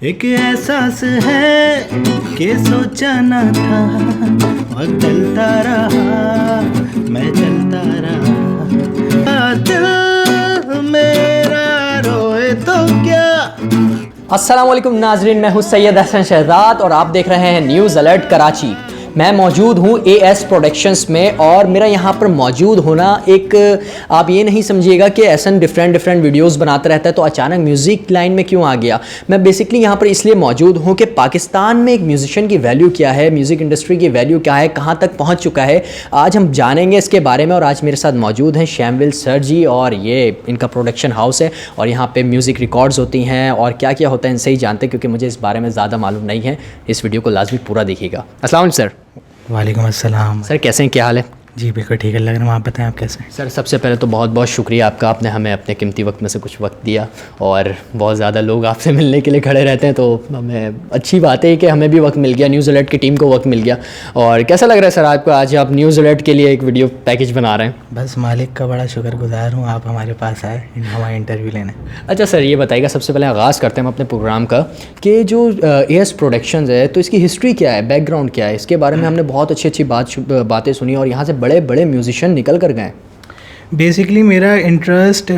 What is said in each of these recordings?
एक एहसास है कि सोचा न था, वक्त चलता रहा, मैं चलता रहा, दिल मेरा रोए तो क्या। अस्सलाम वालेकुम नाजरीन, मैं हूँ सैयद हसन शहजाद और आप देख रहे हैं न्यूज़ अलर्ट कराची। मैं मौजूद हूँ एएस प्रोडक्शंस में और मेरा यहाँ पर मौजूद होना एक, आप ये नहीं समझिएगा कि ऐसा डिफरेंट वीडियोस बनाता रहता है तो अचानक म्यूज़िक लाइन में क्यों आ गया। मैं बेसिकली यहाँ पर इसलिए मौजूद हूँ कि पाकिस्तान में एक म्यूज़िशियन की वैल्यू क्या है, म्यूज़िक इंडस्ट्री की वैल्यू क्या है, कहाँ तक पहुँच चुका है, आज हम जानेंगे इसके बारे में। और आज मेरे साथ मौजूद हैं शैमविल सर जी और ये इनका प्रोडक्शन हाउस है और यहाँ पर म्यूज़िक रिकॉर्ड्स होती हैं और क्या क्या होता है इनसे ही जानते हैं, क्योंकि मुझे इस बारे में ज़्यादा मालूम नहीं है। इस वीडियो को लाजमी पूरा देखिएगा। अस्सलाम वालेकुम सर। वालेकुम अस्सलाम। सर कैसे हैं, क्या हाल है? जी बिल्कुल ठीक है, लग रहा है। आप बताएं आप कैसे हैं? सर सबसे पहले तो बहुत बहुत शुक्रिया आपका, आपने हमें अपने कीमती वक्त में से कुछ वक्त दिया और बहुत ज़्यादा लोग आपसे मिलने के लिए खड़े रहते हैं तो हमें अच्छी बात है कि हमें भी वक्त मिल गया, न्यूज़ अलर्ट की टीम को वक्त मिल गया। और कैसा लग रहा है सर आपको, आज आप न्यूज़ अलर्ट के लिए एक वीडियो पैकेज बना रहे हैं? बस मालिक का बड़ा शुक्रगुजार हूँ, आप हमारे पास आए हमारा इंटरव्यू लेने। अच्छा सर ये बताइएगा, सबसे पहले आगाज़ करते हैं हम अपने प्रोग्राम का कि जो एएस प्रोडक्शंस है तो इसकी हिस्ट्री क्या है, बैकग्राउंड क्या है, इसके बारे में हमने बहुत अच्छी बातें सुनी और यहाँ से बड़े बड़े म्यूजिशियन निकल कर गए। बेसिकली मेरा इंटरेस्ट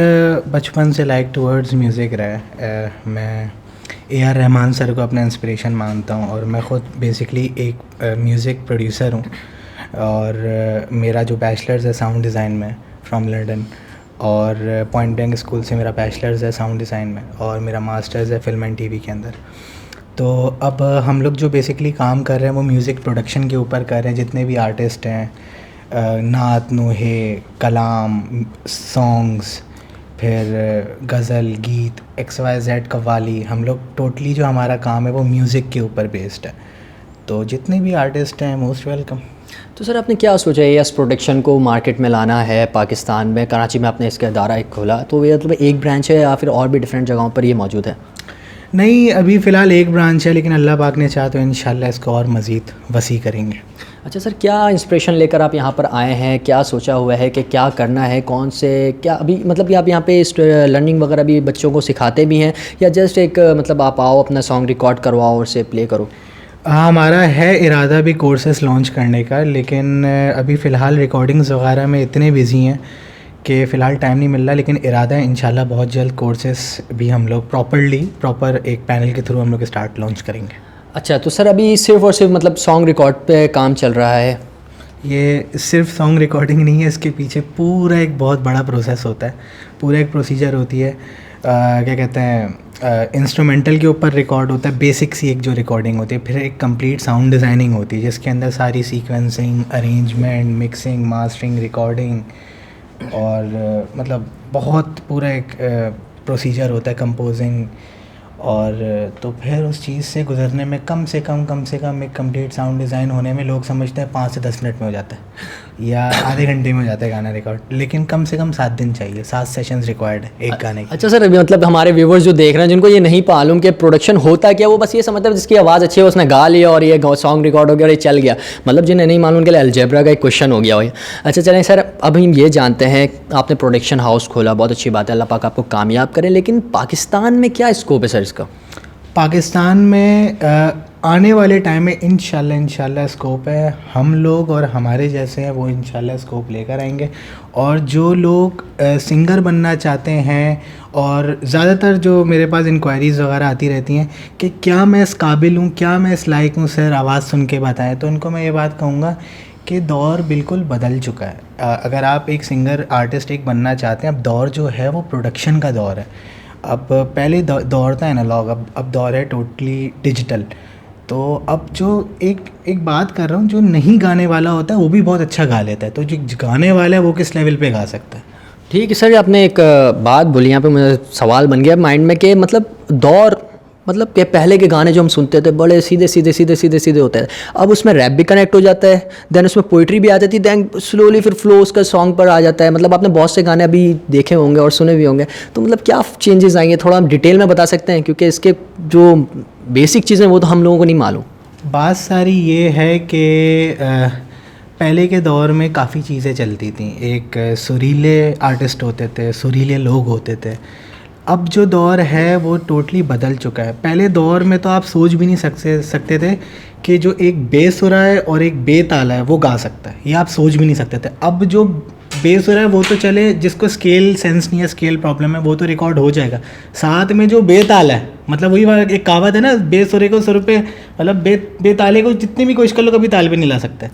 बचपन से लाइक टुवर्ड्स म्यूज़िक रहा है। मैं ए.आर. रहमान सर को अपना इंस्पिरेशन मानता हूँ और मैं ख़ुद बेसिकली एक म्यूज़िक प्रोड्यूसर हूँ और मेरा जो बैचलर्स है साउंड डिज़ाइन में फ्रॉम लंदन और पॉइंट ब्लैंक स्कूल से मेरा बैचलर्स है साउंड डिज़ाइन में और मेरा मास्टर्स है फिल्म एंड टीवी के अंदर। तो अब हम लोग जो बेसिकली काम कर रहे हैं वो म्यूज़िक प्रोडक्शन के ऊपर कर रहे हैं। जितने भी आर्टिस्ट हैं, नात नोहे, कलाम, सॉन्ग्स, फिर गज़ल, गीत, XYZ कव्वाली, हम लोग टोटली जो हमारा काम है वो म्यूज़िक के ऊपर बेस्ड है। तो जितने भी आर्टिस्ट हैं मोस्ट वेलकम। तो सर आपने क्या सोचा है, एएस प्रोडक्शन को मार्केट में लाना है पाकिस्तान में? कराची में आपने इसका अदारा एक खोला, तो ये मतलब एक ब्रांच है या फिर और भी डिफरेंट जगहों पर ये मौजूद है? नहीं, अभी फ़िलहाल एक ब्रांच है, लेकिन अल्लाह पाक ने चाहा तो इंशाल्लाह इसको और मज़ीद वसी करेंगे। अच्छा सर, क्या इंस्पिरेशन लेकर आप यहाँ पर आए हैं, क्या सोचा हुआ है कि क्या करना है, कौन से क्या अभी मतलब कि आप यहाँ पे लर्निंग वगैरह भी बच्चों को सिखाते भी हैं या जस्ट एक मतलब आप आओ अपना सॉन्ग रिकॉर्ड करवाओ और उसे प्ले करो? हमारा है इरादा भी कोर्सेस लॉन्च करने का, लेकिन अभी फ़िलहाल रिकॉर्डिंग्स वगैरह में इतने बिज़ी हैं कि फ़िलहाल टाइम नहीं मिल रहा। लेकिन इरादा है इंशाल्लाह बहुत जल्द कोर्सेस भी हम लोग प्रॉपर एक पैनल के थ्रू हम लोग स्टार्ट लॉन्च करेंगे। अच्छा, तो सर अभी सिर्फ़ और सिर्फ मतलब सॉन्ग रिकॉर्ड पे काम चल रहा है? ये सिर्फ सॉन्ग रिकॉर्डिंग नहीं है, इसके पीछे पूरा एक बहुत बड़ा प्रोसेस होता है, पूरा एक प्रोसीजर होती है। क्या कहते हैं, इंस्ट्रूमेंटल के ऊपर रिकॉर्ड होता है, बेसिक सी एक जो रिकॉर्डिंग होती है, फिर एक कंप्लीट साउंड डिज़ाइनिंग होती है जिसके अंदर सारी sequencing, arrangement, mixing, mastering, recording और मतलब बहुत पूरा एक प्रोसीजर होता है, कंपोजिंग। और तो फिर उस चीज़ से गुज़रने में कम से कम एक कंप्लीट साउंड डिज़ाइन होने में लोग समझते हैं 5 से 10 मिनट में हो जाता है या आधे घंटे में हो जाता है गाना रिकॉर्ड, लेकिन कम से कम 7 दिन चाहिए, 7 सेशंस रिक्वायर्ड है एक गाने की। अच्छा सर, अभी मतलब हमारे व्यूवर्स जो देख रहे हैं जिनको ये नहीं मालूम कि प्रोडक्शन होता क्या, वो बस ये समझते हैं जिसकी आवाज़ अच्छी है उसने गा लिया और ये सॉन्ग रिकॉर्ड हो गया और ये चल गया, मतलब जिन्हें नहीं मालूम के लिए अलजेब्रा का एक क्वेश्चन हो गया हो। अच्छा चलें सर, अब हम ये जानते हैं आपने प्रोडक्शन हाउस खोला, बहुत अच्छी बात है, अल्लाह पाक आपको कामयाब करें, लेकिन पाकिस्तान में क्या स्कोप है सर इसका? पाकिस्तान में आने वाले टाइम में इंशाल्लाह स्कोप है। हम लोग और हमारे जैसे हैं वो इंशाल्लाह स्कोप लेकर आएंगे। और जो लोग सिंगर बनना चाहते हैं, और ज़्यादातर जो मेरे पास इंक्वायरीज़ वगैरह आती रहती हैं कि क्या मैं इस काबिल हूँ, क्या मैं इस लायक हूँ सर, आवाज़ सुन के बताएं, तो उनको मैं ये बात कहूँगा कि दौर बिल्कुल बदल चुका है। अगर आप एक सिंगर आर्टिस्ट एक बनना चाहते हैं, अब दौर जो है वो प्रोडक्शन का दौर है। अब पहले दौर था एनालॉग, अब दौर है टोटली डिजिटल। तो अब जो एक बात कर रहा हूँ, जो नहीं गाने वाला होता है वो भी बहुत अच्छा गा लेता है, तो जो गाने वाला है वो किस लेवल पे गा सकता है। ठीक है सर, आपने एक बात बोली यहाँ पे, मुझे सवाल बन गया माइंड में कि मतलब दौर मतलब कि पहले के गाने जो हम सुनते थे बड़े सीधे होते हैं, अब उसमें रैप भी कनेक्ट हो जाता है, देन उसमें पोइट्री भी आ जाती है, देन स्लोली फिर फ्लो उसका सॉन्ग पर आ जाता है। मतलब आपने बहुत से गाने अभी देखे होंगे और सुने भी होंगे, तो मतलब क्या चेंजेस आएंगे, थोड़ा हम डिटेल में बता सकते हैं, क्योंकि इसके जो बेसिक चीज़ें वो तो हम लोगों को नहीं मालूम। बात सारी ये है कि पहले के दौर में काफ़ी चीज़ें चलती थी। एक सुरीले आर्टिस्ट होते थे, सुरीले लोग होते थे, अब जो दौर है वो टोटली बदल चुका है। पहले दौर में तो आप सोच भी नहीं सकते थे कि जो एक बेसुरा है और एक बेताला है वो गा सकता है, ये आप सोच भी नहीं सकते थे। अब जो बेसुरा है वो तो चले, जिसको स्केल सेंस नहीं है, स्केल प्रॉब्लम है, वो तो रिकॉर्ड हो जाएगा। साथ में जो बेताला है, मतलब वही एक कहावत है ना, बेसुरे को सुर पे, मतलब बेताले को जितनी भी कोशिश कर लो कभी ताल पे नहीं ला सकते।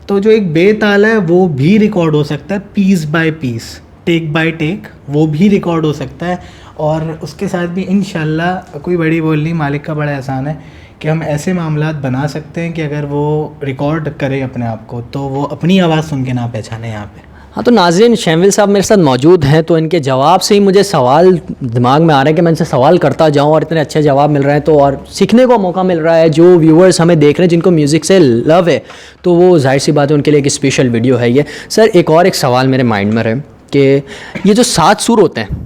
तो जो एक बेताल है वो भी रिकॉर्ड हो सकता है, piece by piece, take by take, वो भी रिकॉर्ड हो सकता है। और उसके साथ भी इंशाल्लाह कोई बड़ी बोल नहीं, मालिक का बड़ा एहसान है कि हम ऐसे मामलात बना सकते हैं कि अगर वो रिकॉर्ड करे अपने आप को तो वो अपनी आवाज़ सुन के ना पहचाने यहाँ पे। हाँ, तो नाज़रीन, शैमविल साहब मेरे साथ मौजूद हैं, तो इनके जवाब से ही मुझे सवाल दिमाग में आ रहा है कि मैं इनसे सवाल करता जाऊँ, और इतने अच्छे जवाब मिल रहे हैं तो और सीखने को मौका मिल रहा है। जो व्यूअर्स हमें देख रहे हैं जिनको म्यूज़िक से लव है, तो वो जाहिर सी बात है उनके लिए एक स्पेशल वीडियो है ये। सर, एक सवाल मेरे माइंड में है कि ये जो 7 सुर होते हैं,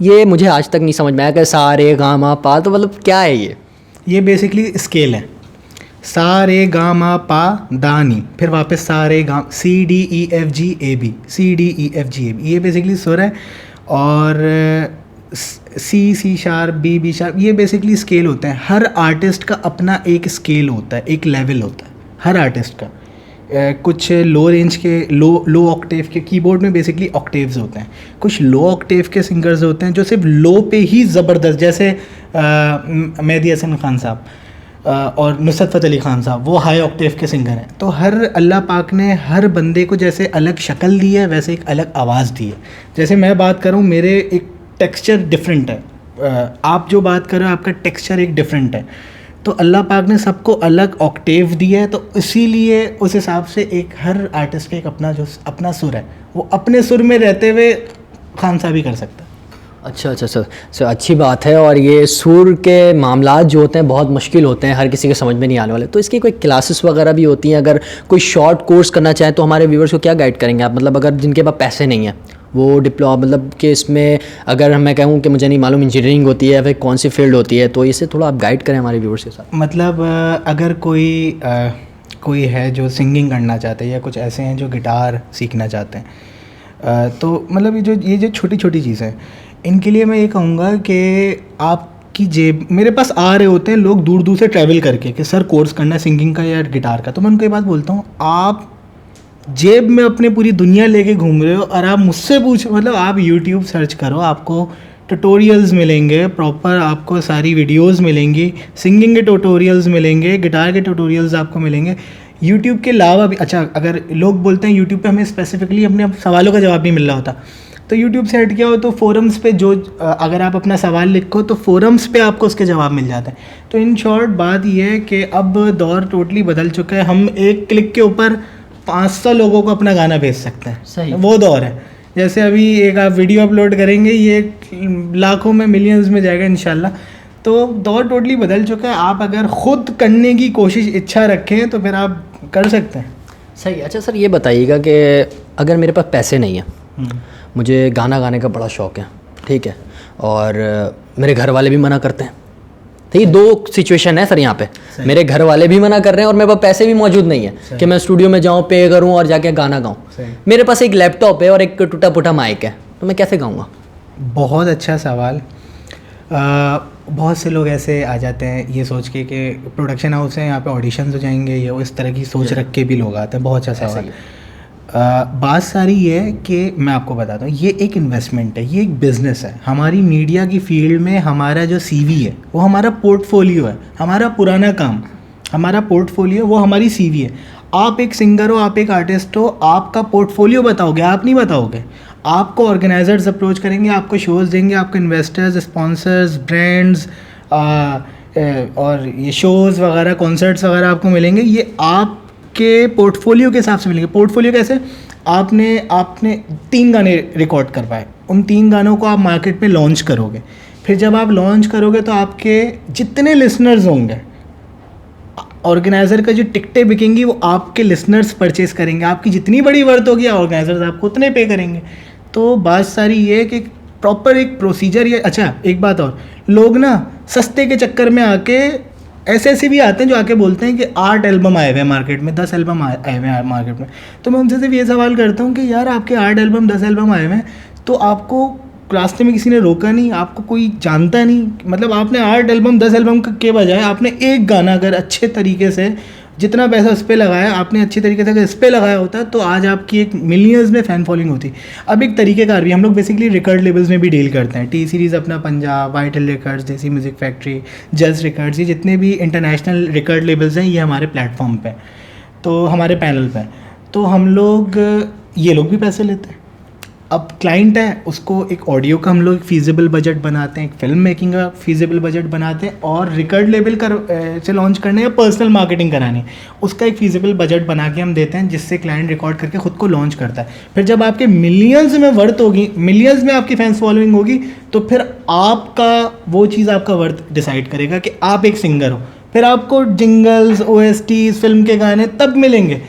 ये मुझे आज तक नहीं समझ में आया कि सा रे गा मा पा, तो मतलब क्या है ये बेसिकली स्केल है, सा रे गा मा पा दा नी, फिर वापस सा रे गा, C D E F G A B, C D E F G A B, ये बेसिकली सुर है। और सी शार्प, बी शार्प, ये बेसिकली स्केल होते हैं। हर आर्टिस्ट का अपना एक स्केल होता है, एक लेवल होता है हर आर्टिस्ट का। कुछ लो रेंज के, लो ऑक्टेव के, कीबोर्ड में बेसिकली ऑक्टेव्स होते हैं। कुछ लो ऑक्टेव के सिंगर्स होते हैं जो सिर्फ लो पे ही ज़बरदस्त, जैसे मेहदी हसन खान साहब और नुसरत फ़तेह अली खान साहब, वो हाई ऑक्टेव के सिंगर हैं। तो हर अल्लाह पाक ने हर बंदे को जैसे अलग शक्ल दी है वैसे एक अलग आवाज़ दी है। जैसे मैं बात करूँ, मेरे एक टेक्सचर डिफरेंट है, आप जो बात कर रहे हो आपका टेक्सचर एक डिफरेंट है। तो अल्लाह पाक ने सबको अलग ऑक्टेव दिया है, तो इसीलिए उस हिसाब से एक हर आर्टिस्ट का एक अपना सुर है, वो अपने सुर में रहते हुए खान साहब ही कर सकता है। अच्छा सर, अच्छी बात है। और ये सुर के मामलात जो होते हैं बहुत मुश्किल होते हैं, हर किसी के समझ में नहीं आने वाले। तो इसकी कोई क्लासेस वगैरह भी होती हैं? अगर कोई शॉर्ट कोर्स करना चाहे तो हमारे व्यूवर्स को क्या गाइड करेंगे आप? मतलब अगर जिनके पास पैसे नहीं हैं, वो डिप्लोमा, मतलब कि इसमें अगर मैं कहूँ कि मुझे नहीं मालूम इंजीनियरिंग होती है फिर कौन सी फील्ड होती है, तो इसे थोड़ा आप गाइड करें हमारे व्यूवर्स के साथ। मतलब अगर कोई है जो सिंगिंग करना चाहते हैं, या कुछ ऐसे हैं जो गिटार सीखना चाहते हैं, तो मतलब ये जो छोटी छोटी चीज़ें हैं, इनके लिए मैं ये कहूँगा कि आपकी जेब, मेरे पास आ रहे होते हैं लोग दूर दूर से ट्रैवल करके कि सर कोर्स करना है सिंगिंग का या गिटार का, तो मैं उनको ये बात बोलता हूँ, आप जेब में अपने पूरी दुनिया लेके घूम रहे हो और आप मुझसे मतलब आप यूट्यूब सर्च करो, आपको ट्यूटोरियल्स मिलेंगे, प्रॉपर आपको सारी वीडियोस मिलेंगी, सिंगिंग के ट्यूटोरियल्स मिलेंगे, गिटार के ट्यूटोरियल्स आपको मिलेंगे। यूट्यूब के अलावा भी, अच्छा अगर लोग बोलते हैं यूट्यूब पे हमें स्पेसिफिकली अपने सवालों का जवाब नहीं मिल रहा होता, तो यूट्यूब से हट गया हो तो फोरम्स पे अगर आप अपना सवाल लिखो तो फोरम्स पे आपको उसके जवाब मिल जाते हैं। तो इन शॉर्ट बात यह है कि अब दौर टोटली बदल चुका है, हम एक क्लिक के ऊपर 500 लोगों को अपना गाना भेज सकते हैं। सही, वो दौर है। जैसे अभी एक आप वीडियो अपलोड करेंगे, ये लाखों में, मिलियंस में जाएगा इंशाल्लाह। तो दौर टोटली बदल चुका है। आप अगर ख़ुद करने की कोशिश, इच्छा रखें तो फिर आप कर सकते हैं। सही। अच्छा सर, ये बताइएगा कि अगर मेरे पास पैसे नहीं हैं, मुझे गाना गाने का बड़ा शौक़ है, ठीक है, और मेरे घर वाले भी मना करते हैं, ठीक है, 2 सिचुएशन है सर यहाँ पे, मेरे घर वाले भी मना कर रहे हैं और मेरे पास पैसे भी मौजूद नहीं है कि मैं स्टूडियो में जाऊँ, पे करूँ और जाके गाना गाऊँ। मेरे पास एक लैपटॉप है और एक टूटा फूटा माइक है, तो मैं कैसे गाऊँगा? बहुत अच्छा सवाल। बहुत से लोग ऐसे आ जाते हैं ये सोच के कि प्रोडक्शन हाउस है, यहाँ पे ऑडिशंस हो जाएंगे, ये इस तरह की सोच रख के भी लोग आते हैं। बहुत अच्छा सवाल। बात सारी ये है कि मैं आपको बताता हूँ, ये एक इन्वेस्टमेंट है, ये एक बिज़नेस है। हमारी मीडिया की फील्ड में हमारा जो CV है वो हमारा पोर्टफोलियो है, हमारा पुराना काम, हमारा पोर्टफोलियो वो हमारी CV है। आप एक सिंगर हो, आप एक आर्टिस्ट हो, आपका पोर्टफोलियो बताओगे, आप नहीं बताओगे। आपको ऑर्गेनाइजर्स अप्रोच करेंगे, आपको शोज़ देंगे, आपको इन्वेस्टर्स, स्पॉन्सर्स, ब्रांड्स और ये शोज़ वगैरह, कॉन्सर्ट्स वगैरह आपको मिलेंगे। ये आप के पोर्टफोलियो के हिसाब से मिलेंगे। पोर्टफोलियो कैसे? आपने 3 गाने रिकॉर्ड करवाए, उन 3 गानों को आप मार्केट में लॉन्च करोगे। फिर जब आप लॉन्च करोगे तो आपके जितने लिसनर्स होंगे, ऑर्गेनाइज़र का जो टिकटें बिकेंगी वो आपके लिसनर्स परचेस करेंगे। आपकी जितनी बड़ी वर्थ होगी ऑर्गेनाइजर्स आपको उतने पे करेंगे। तो बात सारी ये है कि प्रॉपर एक प्रोसीजर ये। अच्छा एक बात और, लोग ना सस्ते के चक्कर में आके ऐसे भी आते हैं जो आके बोलते हैं कि 8 एल्बम आए हुए हैं मार्केट में, 10 एल्बम आए हुए हैं मार्केट में। तो मैं उनसे सिर्फ ये सवाल करता हूँ कि यार आपके 8 एल्बम, 10 एल्बम आए हुए हैं, तो आपको रास्ते में किसी ने रोका नहीं, आपको कोई जानता नहीं, मतलब आपने 8 एल्बम 10 एल्बम के बजाय आपने एक गाना अगर अच्छे तरीके से, जितना पैसा उस पर लगाया आपने अच्छे तरीके से अगर इस पर लगाया होता तो आज आपकी एक मिलियंस में फ़ैन फॉलोइंग होती। अब एक तरीक़ेकार भी, हम लोग बेसिकली रिकॉर्ड लेबल्स में भी डील करते हैं। टी सीरीज़ अपना पंजाब, वाइट हिल रिकॉर्ड्स, देसी म्यूज़िक फैक्ट्री, जज रिकॉर्ड्स, ये जितने भी इंटरनेशनल रिकॉर्ड लेबल्स हैं ये हमारे प्लेटफॉर्म पे, तो हमारे पैनल पे, तो हम लोग, ये लोग भी पैसे लेते हैं। अब क्लाइंट है, उसको एक ऑडियो का हम लोग फीजिबल बजट बनाते हैं, एक फिल्म मेकिंग का फीजिबल बजट बनाते हैं, और रिकॉर्ड लेबल से लॉन्च करने या पर्सनल मार्केटिंग करानी, उसका एक फीजिबल बजट बना के हम देते हैं, जिससे क्लाइंट रिकॉर्ड करके खुद को लॉन्च करता है। फिर जब आपके मिलियंस में वर्थ होगी, मिलियंस में आपकी फैंस फॉलोइंग होगी, तो फिर आपका वो चीज़ आपका वर्थ डिसाइड करेगा कि आप एक सिंगर हो। फिर आपको जिंगल्स, OSTs, फिल्म के गाने तब मिलेंगे,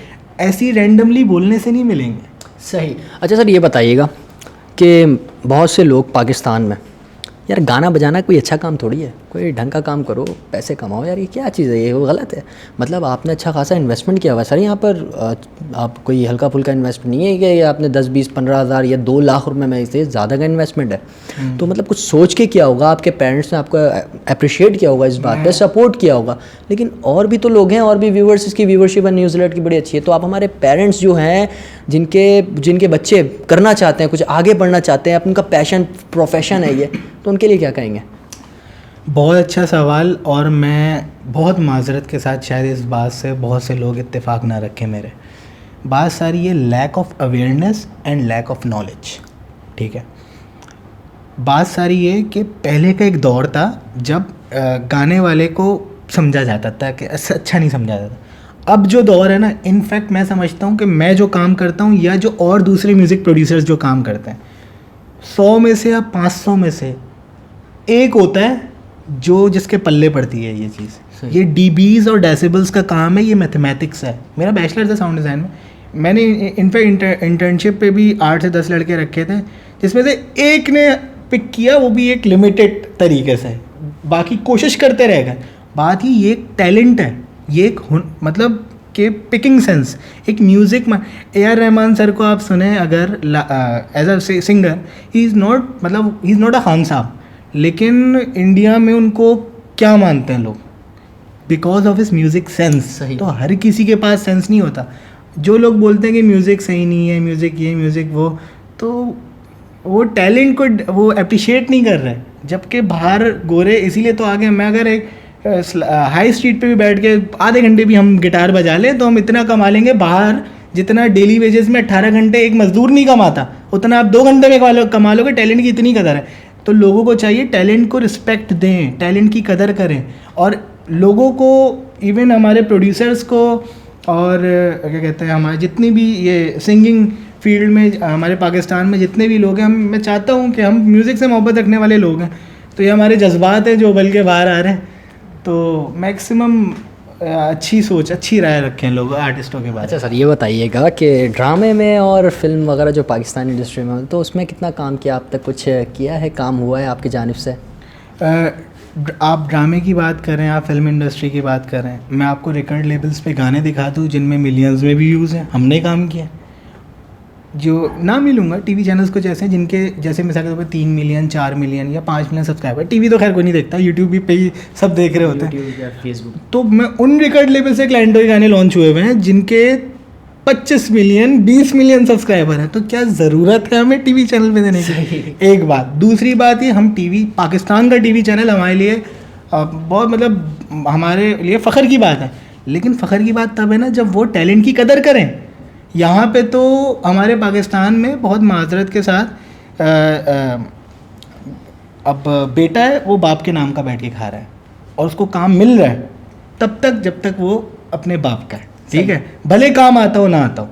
ऐसी रैंडमली बोलने से नहीं मिलेंगे। सही। अच्छा सर, ये बताइएगा कि बहुत से लोग पाकिस्तान में, यार गाना बजाना कोई अच्छा काम थोड़ी है, कोई ढंग का काम करो, पैसे कमाओ, यार ये क्या चीज़ है, ये वो गलत है। मतलब आपने अच्छा खासा इन्वेस्टमेंट किया हुआ है सर यहाँ पर, आप कोई हल्का फुल्का इन्वेस्टमेंट नहीं है कि आपने 10, 20, 15 हज़ार या 2 लाख रुपए में, इससे ज़्यादा का इन्वेस्टमेंट है। तो मतलब कुछ सोच के किया होगा, आपके पेरेंट्स ने आपको अप्रिशिएट किया होगा इस बात पे, सपोर्ट किया होगा। लेकिन और भी तो लोग हैं, और भी व्यूवर्स, इसकी व्यूवरशिप है न्यूज़ अलर्ट की बड़ी अच्छी है। तो आप हमारे पेरेंट्स जो हैं, जिनके बच्चे करना चाहते हैं, कुछ आगे बढ़ना चाहते हैं, उनका पैशन, प्रोफेशन है ये, तो उनके लिए क्या कहेंगे? बहुत अच्छा सवाल, और मैं बहुत माजरत के साथ शायद इस बात से बहुत से लोग इत्तेफाक ना रखें। मेरे बात सारी ये lack of awareness and lack of knowledge, ठीक है। बात सारी ये कि पहले का एक दौर था जब गाने वाले को समझा जाता था कि अच्छा नहीं समझा जाता। अब जो दौर है ना, इनफैक्ट मैं समझता हूँ कि मैं जो काम करता हूँ या जो और दूसरे म्यूज़िक प्रोड्यूसर्स जो काम करते हैं, 100 में से या 500 में से एक होता है जो जिसके पल्ले पड़ती है ये चीज़। ये डीबीज और डेसिबल्स का काम है, ये मैथमेटिक्स है। मेरा बैचलर्स है साउंड डिज़ाइन में, मैंने इनफैक्ट इंटर्नशिप पे भी 8 से 10 लड़के रखे थे, जिसमें से एक ने पिक किया, वो भी एक लिमिटेड तरीके से, बाकी कोशिश करते रह गए। बात ही ये एक टैलेंट है, ये एक मतलब कि पिकिंग सेंस, एक म्यूज़िक में AR रहमान सर को आप सुने अगर as a singer, he is not a Khan साहब, लेकिन इंडिया में उनको क्या मानते हैं लोग, because of his music sense. तो हर किसी के पास सेंस नहीं होता। जो लोग बोलते हैं कि म्यूज़िक सही नहीं है, म्यूज़िक ये, म्यूज़िक वो, तो वो टैलेंट को वो अप्रिशिएट नहीं कर रहे। जबकि बाहर गोरे इसीलिए तो आगे, मैं अगर एक हाई स्ट्रीट पे भी बैठ के आधे घंटे भी हम गिटार बजा लें तो हम इतना कमा लेंगे बाहर, जितना डेली वेजेस में 18 घंटे एक मजदूर नहीं कमाता, उतना आप 2 घंटे में कमा लोगे। टैलेंट की इतनी कदर है। तो लोगों को चाहिए टैलेंट को रिस्पेक्ट दें, टैलेंट की कदर करें, और लोगों को, इवन हमारे प्रोड्यूसर्स को, और क्या कहते हैं, हमारे जितनी भी ये सिंगिंग फील्ड में हमारे पाकिस्तान में जितने भी लोग हैं, मैं चाहता हूँ कि हम म्यूज़िक से मोहब्बत रखने वाले लोग हैं, तो ये हमारे जज्बात हैं जो उबल के बाहर आ रहे हैं। तो मैक्सिमम अच्छी सोच, अच्छी राय रखें लोग आर्टिस्टों के बारे में। अच्छा सर, ये बताइएगा कि ड्रामे में और फिल्म वगैरह जो पाकिस्तानी इंडस्ट्री में, तो उसमें कितना काम किया, अब तक कुछ किया है, काम हुआ है आपकी जानिब से? आप ड्रामे की बात करें, आप फिल्म इंडस्ट्री की बात करें, मैं आपको रिकॉर्ड लेबल्स पे गाने दिखा दूँ जिनमें मिलियंस में भी व्यूज़ हैं, हमने काम किया। जो ना मिलूँगा टीवी चैनल्स कुछ ऐसे हैं जिनके जैसे मिसाल के तौर पर 3 मिलियन, 4 मिलियन या 5 मिलियन सब्सक्राइबर। टीवी तो खैर कोई नहीं देखता, यूट्यूब भी पे ही सब देख रहे होते हैं, फेसबुक। तो मैं उन रिकॉर्ड लेबल से क्लाइंटों के गाने लॉन्च हुए हुए हैं जिनके 25 मिलियन, 20 मिलियन सब्सक्राइबर हैं। तो क्या ज़रूरत है हमें टीवी चैनल पे देने की? एक बात। दूसरी बात ये, हम टीवी, पाकिस्तान का टीवी चैनल हमारे लिए बहुत, मतलब हमारे लिए फ़ख्र की बात है। लेकिन फ़ख्र की बात तब है ना जब वो टैलेंट की कदर करें। यहाँ पे तो हमारे पाकिस्तान में बहुत माजरत के साथ अब बेटा है वो बाप के नाम का बैठ के खा रहा है और उसको काम मिल रहा है तब तक जब तक वो अपने बाप का है, ठीक है, भले काम आता हो ना आता हो।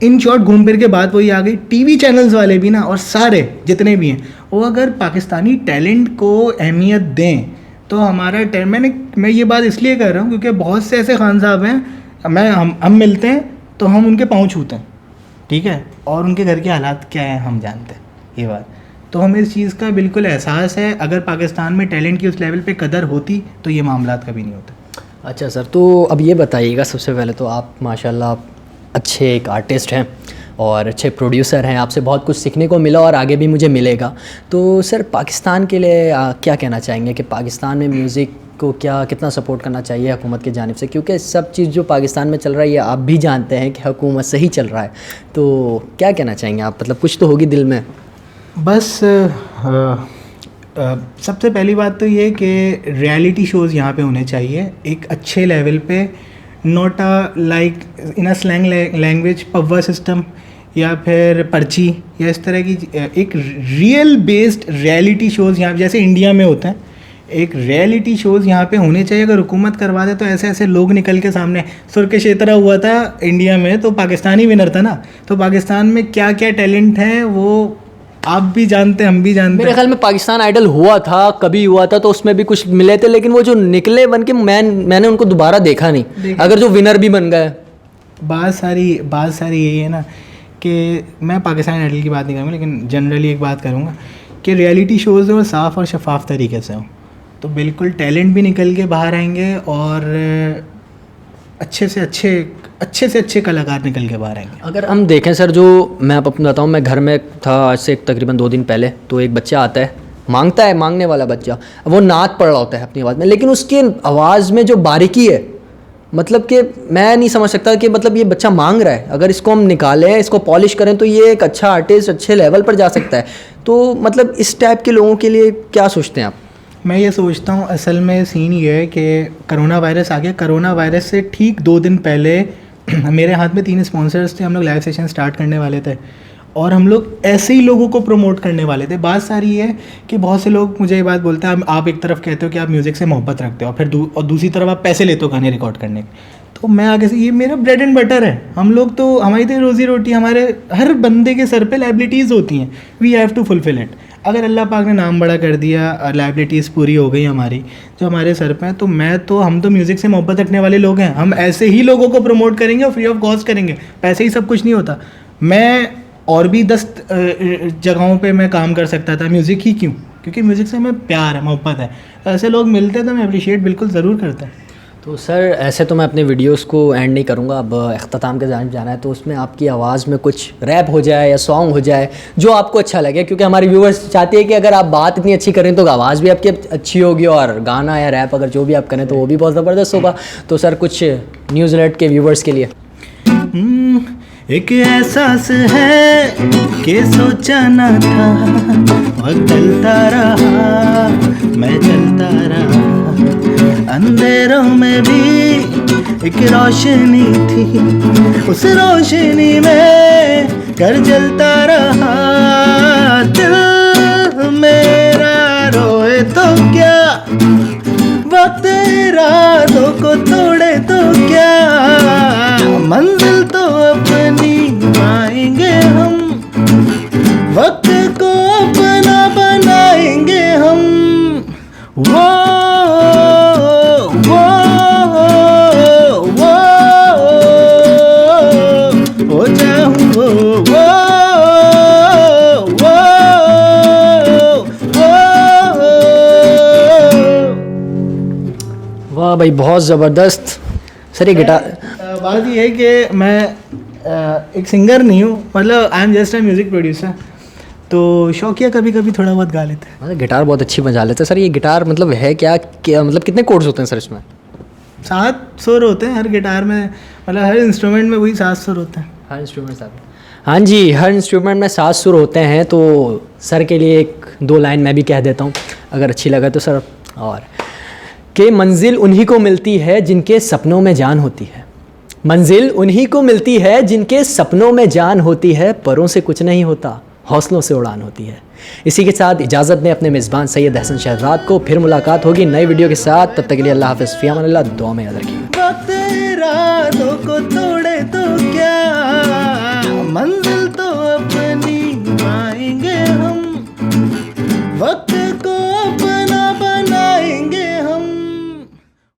इन शॉर्ट घूम फिर के बात वही आ गई, टीवी चैनल्स वाले भी ना और सारे जितने भी हैं वो अगर पाकिस्तानी टैलेंट को अहमियत दें तो हमारा मैं ये बात इसलिए कर रहा हूँ क्योंकि बहुत से ऐसे खान साहब हैं, हम मिलते हैं तो हम उनके पाँव छूते हैं, ठीक है, और उनके घर के हालात क्या हैं हम जानते हैं ये बात। तो हमें इस चीज़ का बिल्कुल एहसास है, अगर पाकिस्तान में टैलेंट की उस लेवल पे कदर होती तो ये मामलात कभी नहीं होते। अच्छा सर, तो अब ये बताइएगा, सबसे पहले तो आप माशाल्लाह अच्छे एक आर्टिस्ट हैं, और अच्छे प्रोड्यूसर हैं, आपसे बहुत कुछ सीखने को मिला और आगे भी मुझे मिलेगा। तो सर पाकिस्तान के लिए क्या कहना चाहेंगे कि पाकिस्तान में म्यूज़िक को कितना सपोर्ट करना चाहिए हुकूमत की जानिब से, क्योंकि सब चीज़ जो पाकिस्तान में चल रहा है ये आप भी जानते हैं कि हुकूमत से ही चल रहा है, तो क्या कहना चाहेंगे आप? मतलब कुछ तो होगी दिल में। बस सबसे पहली बात तो ये कि रियलिटी शोज़ यहाँ पे होने चाहिए एक अच्छे लेवल पे, not like in a slang language पव्वा सिस्टम या फिर पर्ची या इस तरह की एक रियल बेस्ड रियलिटी शोज़ यहाँ जैसे इंडिया में होते हैं, एक रियलिटी शोज़ यहाँ पे होने चाहिए। अगर हुकूमत करवा दे तो ऐसे ऐसे लोग निकल के सामने, सुरकेशेतरा हुआ था इंडिया में तो पाकिस्तानी विनर था ना, तो पाकिस्तान में क्या क्या टैलेंट है वो आप भी जानते हैं, हम भी जानते हैं। मेरे ख्याल में पाकिस्तान आइडल हुआ था, कभी हुआ था, तो उसमें भी कुछ मिले थे, लेकिन वो जो निकले बन के मैंने उनको दोबारा देखा नहीं, अगर जो विनर भी बन गए। बात सारी यही है ना कि मैं पाकिस्तान आइडल की बात नहीं करूँगा, लेकिन जनरली एक बात करूँगा कि रियलिटी शोज़ में साफ़ और शफाफ तरीके से हो तो बिल्कुल टैलेंट भी निकल के बाहर आएंगे और अच्छे से अच्छे कलाकार निकल के बाहर आएंगे। अगर हम देखें सर, जो मैं आप अपना बताऊँ, मैं घर में था आज से तकरीबन 2 दिन पहले, तो एक बच्चा आता है, मांगने वाला बच्चा, वो नात पढ़ रहा होता है अपनी आवाज़ में, लेकिन उसकी आवाज़ में जो बारीकी है, मतलब कि मैं नहीं समझ सकता कि मतलब ये बच्चा मांग रहा है, अगर इसको हम निकालें, इसको पॉलिश करें तो ये एक अच्छा आर्टिस्ट अच्छे लेवल पर जा सकता है। तो मतलब इस टाइप के लोगों के लिए क्या सोचते हैं आप? मैं ये सोचता हूँ असल में सीन ये है कि करोना वायरस आ गया। करोना वायरस से ठीक 2 दिन पहले मेरे हाथ में 3 स्पॉन्सर्स थे, हम लोग लाइव सेशन स्टार्ट करने वाले थे और हम लोग ऐसे ही लोगों को प्रमोट करने वाले थे। बात सारी है कि बहुत से लोग मुझे ये बात बोलते हैं, आप एक तरफ कहते हो कि आप म्यूज़िक से मोहब्बत रखते हो और फिर दूसरी तरफ आप पैसे लेते हो गाने रिकॉर्ड करने के, तो मैं आगे से, ये मेरा ब्रेड एंड बटर है। हम लोग तो, हमारी तो रोज़ी रोटी, हमारे हर बंदे के सर पे लाइबिलिटीज़ होती हैं, we have to fulfil it. अगर अल्लाह पाक ने नाम बड़ा कर दिया, लाइबिलिटीज़ पूरी हो गई हमारी जो हमारे सर पे हैं, तो हम तो म्यूज़िक से मोहब्बत रखने वाले लोग हैं, हम ऐसे ही लोगों को प्रमोट करेंगे और फ्री ऑफ कॉस्ट करेंगे। पैसे ही सब कुछ नहीं होता। मैं और भी 10 जगहों पे मैं काम कर सकता था, म्यूज़िक ही क्यों? क्योंकि म्यूज़िक से हमें प्यार है, मोहब्बत है। तो ऐसे लोग मिलते हैं तो मैं अप्रिशिएट बिल्कुल ज़रूर करता है। तो सर ऐसे तो मैं अपने वीडियोस को एंड नहीं करूँगा, अब अख्ताम के जानिब जाना है, तो उसमें आपकी आवाज़ में कुछ रैप हो जाए या सॉन्ग हो जाए जो आपको अच्छा लगे, क्योंकि हमारे व्यूअर्स चाहते हैं कि अगर आप बात इतनी अच्छी करें तो आवाज़ भी आपकी अच्छी होगी और गाना या रैप अगर जो भी आप करें तो वो भी बहुत ज़बरदस्त होगा। तो सर कुछ न्यूज़ अलर्ट के व्यूअर्स के लिए। एक एहसास है कि सोचा ना था, वक्त चलता रहा, मैं चलता रहा, अंधेरों में भी एक रोशनी थी, उस रोशनी में घर जलता रहा। दिल मेरा रोए तो क्या, वक्त इरादों को तोड़े तो क्या, मंजिल तो अपनी पाएंगे हम, वक्त को अपना बनाएंगे हम। वो हो जाऊँ वाह भाई, बहुत ज़बरदस्त। सर ये गिटार, बात ये है कि मैं एक सिंगर नहीं हूँ, मतलब I am just a music producer, तो शौकिया कभी कभी थोड़ा बहुत गा लेते हैं। मतलब गिटार बहुत अच्छी बजा लेते हैं। सर ये गिटार मतलब है क्या मतलब कितने कोड्स होते हैं सर इसमें? 7 सुर होते हैं हर गिटार में, मतलब हर इंस्ट्रूमेंट में वही 7 सुर होते हैं। हर इंस्ट्रूमेंट साथ, हाँ जी, हर इंस्ट्रूमेंट में 7 सुर होते हैं। तो सर के लिए 1-2 लाइन मैं भी कह देता हूँ अगर अच्छी लगा तो सर। और कि मंजिल उन्हीं को मिलती है जिनके सपनों में जान होती है, मंजिल उन्हीं को मिलती है जिनके सपनों में जान होती है, परों से कुछ नहीं होता, हौसलों से उड़ान होती है। इसी के साथ इजाज़त दें अपने मेज़बान सैयद अहसन शहजाद को। फिर मुलाकात होगी नई वीडियो के साथ, तब तक के लिए अल्लाह हाफ़िज़, फ़ी अमानिल्लाह, दुआ में याद रखिएगा। वक्त इरादों को तोड़े तो क्या, मंजिल